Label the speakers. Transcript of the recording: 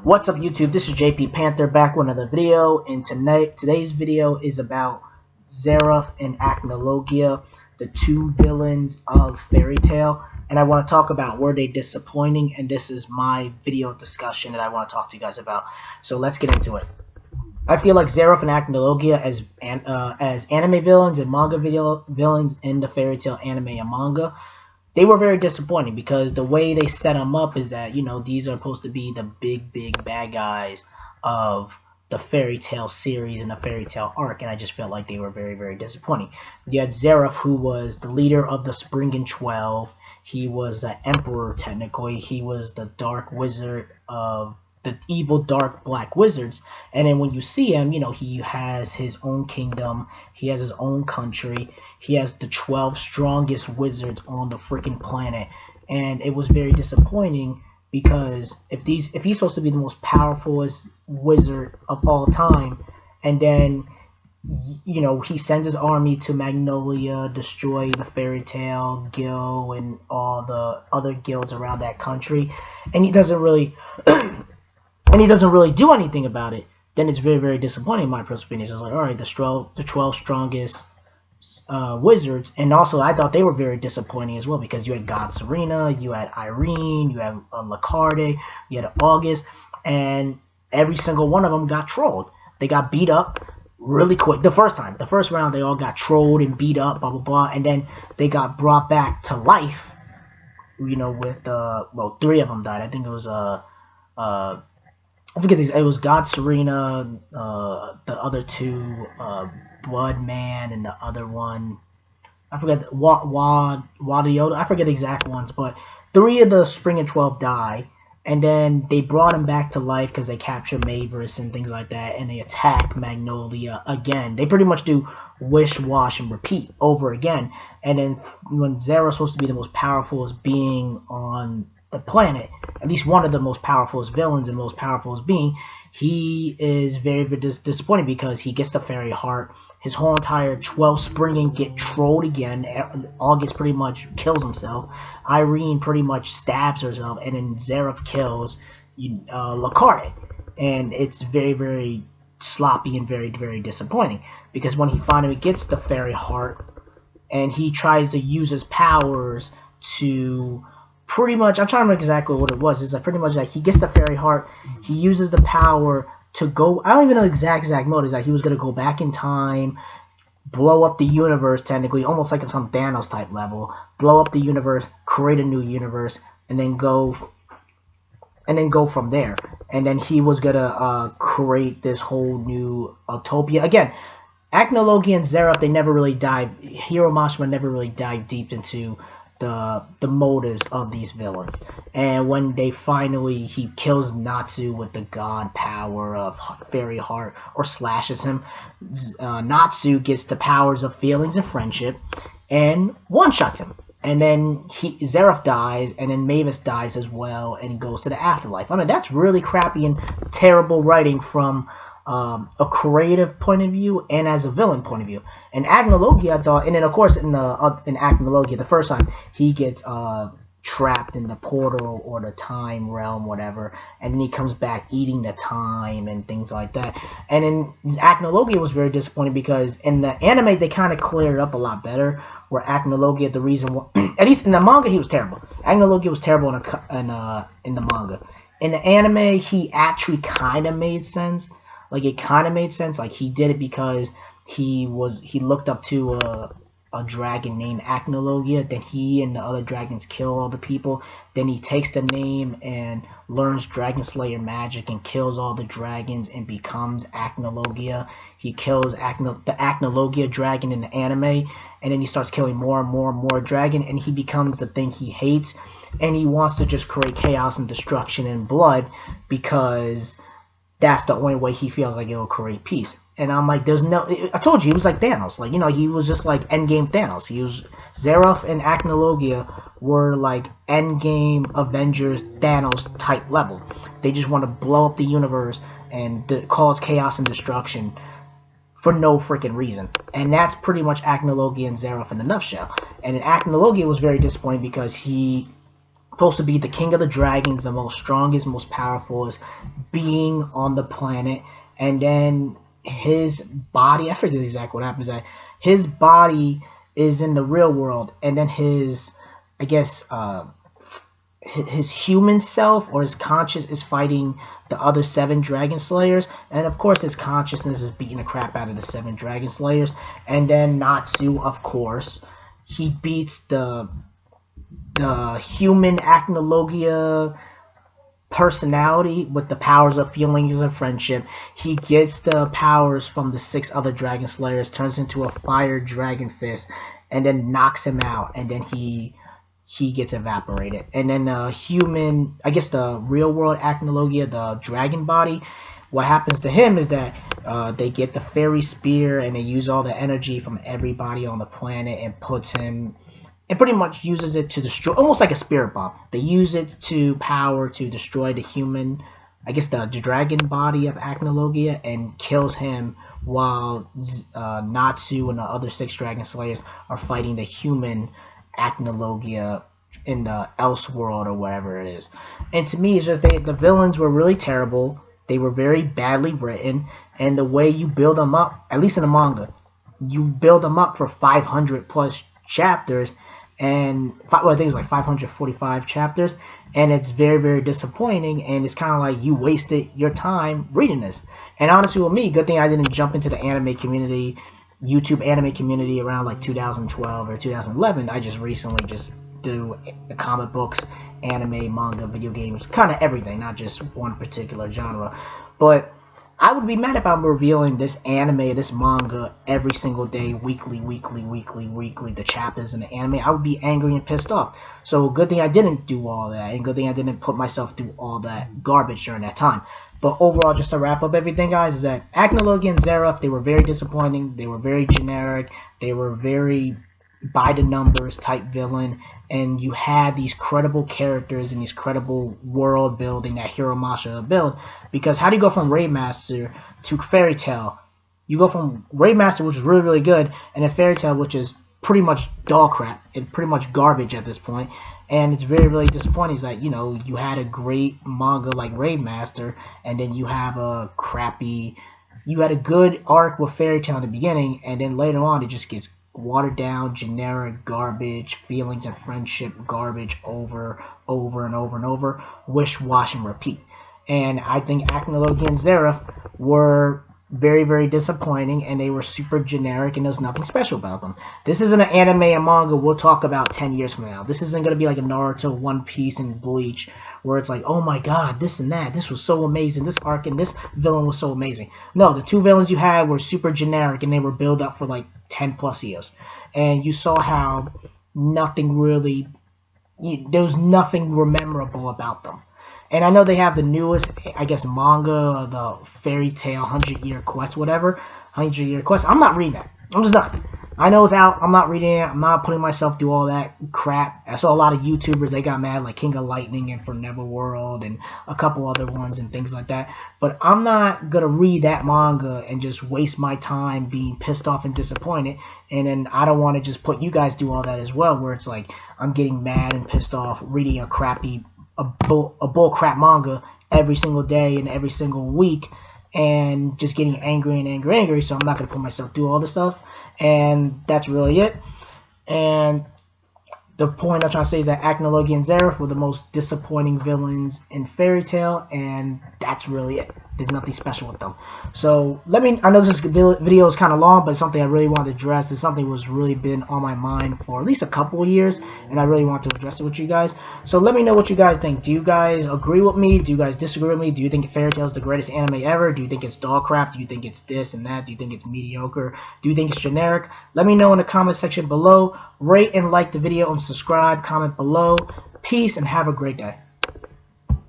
Speaker 1: What's up YouTube, this is JP Panther back with another video, and today's video is about Zeref and Acnologia, the two villains of Fairy Tail, and I want to talk about were they disappointing, and this is my video discussion that I want to talk to you guys about. So let's get into it. I feel like Zeref and Acnologia as anime villains and manga villains in the Fairy Tail anime and manga, they were very disappointing because the way they set them up is that, you know, these are supposed to be the big bad guys of the Fairy Tail series and the Fairy Tail arc, and I just felt like they were very disappointing. You had Zeref, who was the leader of the Springen 12. He was an emperor, technically. He was the dark wizard of the evil dark black wizards, and then when you see him, you know, he has his own kingdom, he has his own country, he has the 12 strongest wizards on the freaking planet, and it was very disappointing because if he's supposed to be the most powerful wizard of all time, and then, you know, he sends his army to Magnolia, destroy the Fairy Tail Guild and all the other guilds around that country, and he doesn't really do anything about it, then it's very disappointing in my personal opinion. It's like, alright, the 12 strongest wizards, and also I thought they were very disappointing as well because you had God Serena, you had Irene, you had Lacarde, you had August, and every single one of them got trolled. They got beat up really quick. The first round, they all got trolled and beat up, blah, and then they got brought back to life, you know, with, well, 3 of them died. I think it was, I forget these. It was God Serena, the other 2, Blood Man, and the other one, I forget, Wadioda. I forget the exact ones, but 3 of the Springen 12 die, and then they brought him back to life because they captured Mavis and things like that, and they attack Magnolia again. They pretty much do wish, wash, and repeat over again. And then when Zeref's supposed to be the most powerful being on the planet, at least one of the most powerful villains and most powerful being, he is very disappointed because he gets the fairy heart. His whole entire 12 Springen get trolled again. August pretty much kills himself. Irene pretty much stabs herself, and then Zeref kills Lacarde. And it's very sloppy and very disappointing because when he finally gets the fairy heart and he tries to use his powers to pretty much, I'm trying to remember exactly what it was. It's like pretty much like he gets the fairy heart, he uses the power to go, I don't even know the exact mode. It's like he was going to go back in time, blow up the universe technically, almost like some Thanos type level, blow up the universe, create a new universe, and then go from there. And then he was going to create this whole new utopia. Again, Acnologia and Zeref, they never really Hiro Mashima never really dived deep into the motives of these villains. And when he kills Natsu with the god power of fairy heart, or slashes him, Natsu gets the powers of feelings and friendship and one-shots him. And then Zeref dies, and then Mavis dies as well, and goes to the afterlife. I mean, that's really crappy and terrible writing from a creative point of view and as a villain point of view. And Acnologia, I thought, and then of course in Acnologia, the first time he gets trapped in the portal or the time realm, whatever, and then he comes back eating the time and things like that. And then Acnologia was very disappointing because in the anime they kind of cleared it up a lot better. Where Acnologia, the reason why, at least in the manga, he was terrible. Acnologia was terrible in the manga. In the anime, he actually kind of made sense. Like, it kind of made sense. Like, he did it because he looked up to a dragon named Acnologia. Then he and the other dragons kill all the people. Then he takes the name and learns Dragon Slayer magic and kills all the dragons and becomes Acnologia. He kills the Acnologia dragon in the anime. And then he starts killing more and more dragon. And he becomes the thing he hates. And he wants to just create chaos and destruction and blood because that's the only way he feels like it'll create peace. And I'm like, I told you, he was like Thanos. Like, you know, he was just like endgame Thanos. Zeref and Acnologia were like endgame Avengers Thanos type level. They just want to blow up the universe and cause chaos and destruction for no freaking reason. And that's pretty much Acnologia and Zeref in a nutshell. And Acnologia was very disappointing because he supposed to be the king of the dragons, the most strongest, most powerful being on the planet, and then his body, I forget exactly what happens, that his body is in the real world, and then his, I guess, his human self or his conscious is fighting the other 7 dragon slayers, and of course his consciousness is beating the crap out of the 7 dragon slayers. And then Natsu, of course, he beats the human Acnologia personality with the powers of feelings and friendship. He gets the powers from the 6 other dragon slayers, turns into a fire dragon fist, and then knocks him out, and then he gets evaporated. And then human, I guess the real world Acnologia, the dragon body, what happens to him is that they get the fairy spear and they use all the energy from everybody on the planet and puts him, and pretty much uses it to destroy, almost like a spirit bomb. They use it to power to destroy the human, I guess the dragon body of Acnologia, and kills him, while Natsu and the other 6 dragon slayers are fighting the human Acnologia in the Elseworld or whatever it is. And to me, it's just the villains were really terrible. They were very badly written, and the way you build them up, at least in the manga, you build them up for 500 plus chapters, and well, I think it was like 545 chapters, and it's very, very disappointing, and it's kind of like you wasted your time reading this. And honestly, with me, good thing I didn't jump into the anime community, YouTube anime community, around like 2012 or 2011. I just recently just do the comic books, anime, manga, video games, kind of everything, not just one particular genre. But I would be mad if I'm reviewing this anime, this manga every single day, weekly, the chapters in the anime. I would be angry and pissed off. So good thing I didn't do all that, and good thing I didn't put myself through all that garbage during that time. But overall, just to wrap up everything, guys, is that Acnologia and Zeref, they were very disappointing. They were very generic. They were very by the numbers type villain, and you had these credible characters and these credible world building that Hiromasa built. Because how do you go from Raidmaster to Fairy Tail? You go from Raidmaster, which is really, really good, and then Fairy Tail, which is pretty much dog crap and pretty much garbage at this point. And it's very, really disappointing is that, you know, you had a great manga like Raidmaster, and then you have a crappy, you had a good arc with Fairy Tail in the beginning, and then later on it just gets watered down, generic garbage, feelings and friendship garbage over and over, wish, wash, and repeat. And I think Acnologia and Zeref were very, very disappointing, and they were super generic, and there's nothing special about them. This isn't an anime and manga we'll talk about 10 years from now. This isn't going to be like a Naruto, One Piece, and Bleach, where it's like, oh my god, this and that, this was so amazing, this arc and this villain was so amazing. No, the 2 villains you had were super generic, and they were built up for like 10 plus years. And you saw how nothing really, there was nothing memorable about them. And I know they have the newest, I guess, manga, the Fairy Tail 100-Year Quest, whatever. 100-Year Quest. I'm not reading that. I'm just not. I know it's out. I'm not reading it. I'm not putting myself through all that crap. I saw a lot of YouTubers, they got mad, like King of Lightning and For Neverworld and a couple other ones and things like that. But I'm not going to read that manga and just waste my time being pissed off and disappointed. And then I don't want to just put you guys through all that as well, where it's like I'm getting mad and pissed off reading a bull crap manga every single day and every single week, and just getting angry and angry. So I'm not going to put myself through all this stuff. And that's really it. And the point I'm trying to say is that Acnologia and Zeref were the most disappointing villains in Fairy Tail, and that's really it. There's nothing special with them. So I know this video is kind of long, but it's something I really wanted to address. It's something that's really been on my mind for at least a couple of years, and I really want to address it with you guys. So let me know what you guys think. Do you guys agree with me? Do you guys disagree with me? Do you think Fairy Tail is the greatest anime ever? Do you think it's dog crap? Do you think it's this and that? Do you think it's mediocre? Do you think it's generic? Let me know in the comment section below. Rate and like the video and subscribe. Comment below. Peace and have a great day.